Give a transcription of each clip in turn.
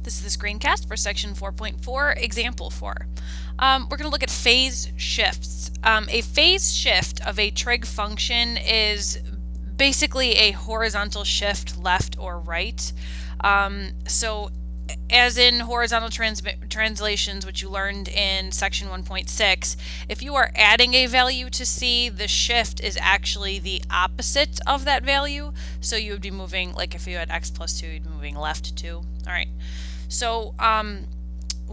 This is the screencast for section 4.4, example 4. We're going to look at phase shifts. A phase shift of a trig function is basically a horizontal shift left or right. So as in horizontal translations, which you learned in section 1.6, if you are adding a value to C, the shift is actually the opposite of that value. So you would be moving, like if you had x plus 2, you'd be moving left 2. All right. So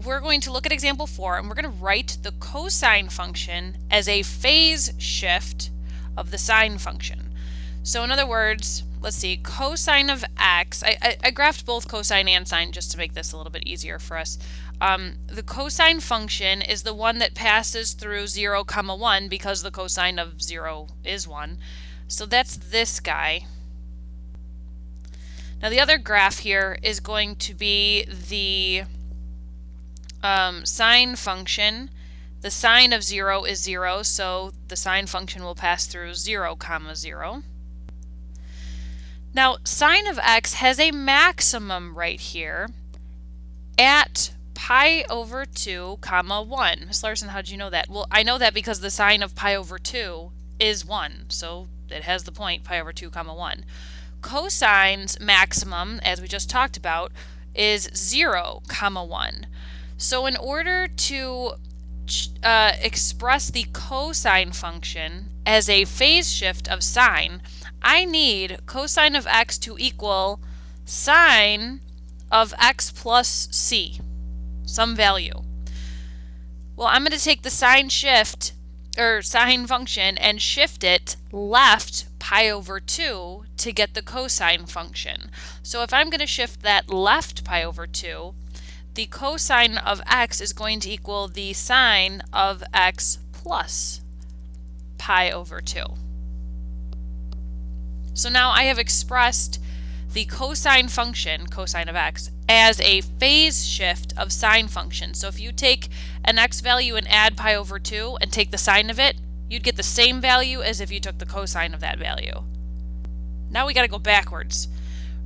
we're going to look at example 4, and we're going to write the cosine function as a phase shift of the sine function. So in other words, let's see, cosine of x, I graphed both cosine and sine just to make this a little bit easier for us. The cosine function is the one that passes through 0, 1 because the cosine of 0 is 1. So that's this guy. Now the other graph here is going to be the sine function. The sine of 0 is 0, so the sine function will pass through 0, 0. Now sine of x has a maximum right here at pi over 2, 1. Ms. Larson, how did you know that? Well, I know that because the sine of pi over 2 is 1, so it has the point pi over 2, 1. Cosine's maximum, as we just talked about, is 0, 1. So in order to express the cosine function as a phase shift of sine, I need cosine of x to equal sine of x plus c, some value. Well, I'm going to take the sine function and shift it left pi over 2 to get the cosine function. So if I'm going to shift that left pi over 2, the cosine of x is going to equal the sine of x plus pi over 2. So now I have expressed the cosine function, cosine of x, as a phase shift of sine function. So if you take an x value and add pi over 2 and take the sine of it, you'd get the same value as if you took the cosine of that value. Now we got to go backwards.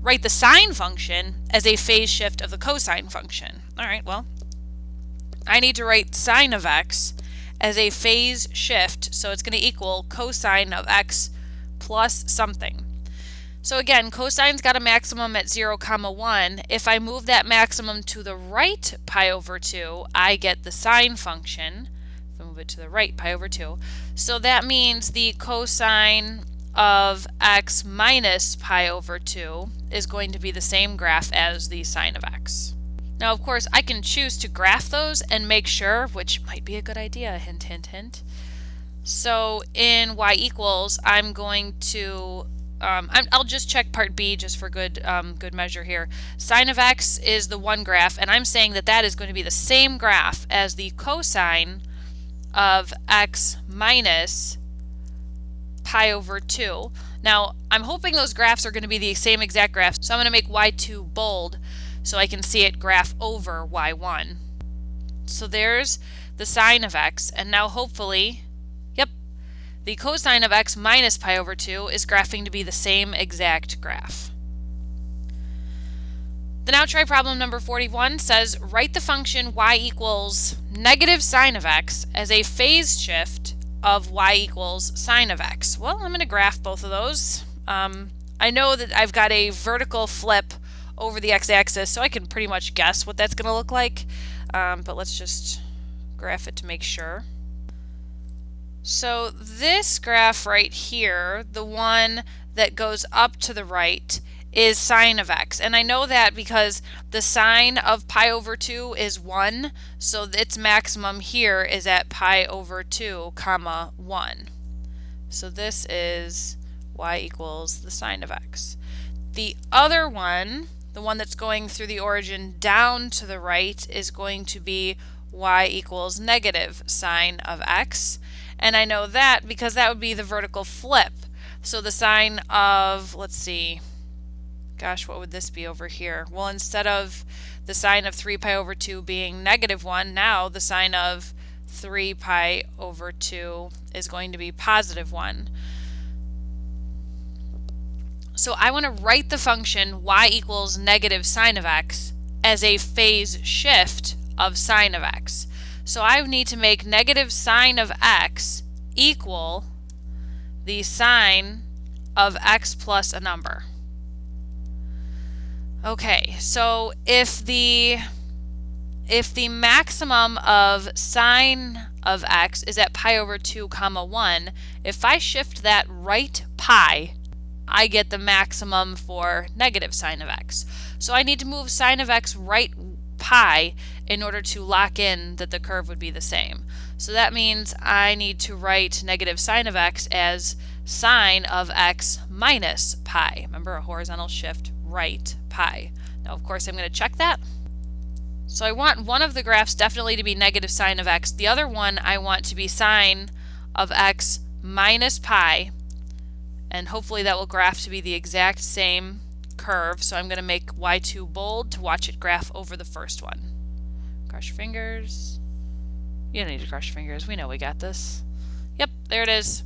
Write the sine function as a phase shift of the cosine function. All right, well, I need to write sine of x as a phase shift, so it's going to equal cosine of x plus something. So again, cosine's got a maximum at 0, 1. If I move that maximum to the right pi over 2, I get the sine function. If I move it to the right pi over 2. So that means the cosine of x minus pi over 2 is going to be the same graph as the sine of x. Now, of course, I can choose to graph those and make sure, which might be a good idea, hint, hint, hint. So in y equals, I'm going to, I'll just check part B just for good measure here. Sine of x is the one graph, and I'm saying that that is going to be the same graph as the cosine of x minus pi over 2. Now, I'm hoping those graphs are going to be the same exact graph, so I'm going to make y2 bold so I can see it graph over y1. So there's the sine of x, and now hopefully, yep, the cosine of x minus pi over 2 is graphing to be the same exact graph. The now try problem number 41 says write the function y equals negative sine of x as a phase shift of y equals sine of x. Well, I'm going to graph both of those. I know that I've got a vertical flip over the x-axis, so I can pretty much guess what that's going to look like, but let's just graph it to make sure. So this graph right here, the one that goes up to the right, is sine of x, and I know that because the sine of pi over 2 is 1, so its maximum here is at pi over 2, 1. So this is y equals the sine of x. The other one, the one that's going through the origin down to the right, is going to be y equals negative sine of x, and I know that because that would be the vertical flip. So the sine of, let's see, gosh, what would this be over here? Well, instead of the sine of 3 pi over 2 being negative 1, now the sine of 3 pi over 2 is going to be positive 1. So I want to write the function y equals negative sine of x as a phase shift of sine of x. So I need to make negative sine of x equal the sine of x plus a number. Okay, so if the maximum of sine of x is at pi over 2 comma 1, if I shift that right pi, I get the maximum for negative sine of x. So I need to move sine of x right pi in order to lock in that the curve would be the same. So that means I need to write negative sine of x as sine of x minus pi. Remember, a horizontal shift right pi. Now, of course, I'm going to check that. So I want one of the graphs definitely to be negative sine of x. The other one I want to be sine of x minus pi, and hopefully that will graph to be the exact same curve. So I'm going to make y2 bold to watch it graph over the first one. Cross your fingers. You don't need to cross your fingers. We know we got this. Yep, there it is.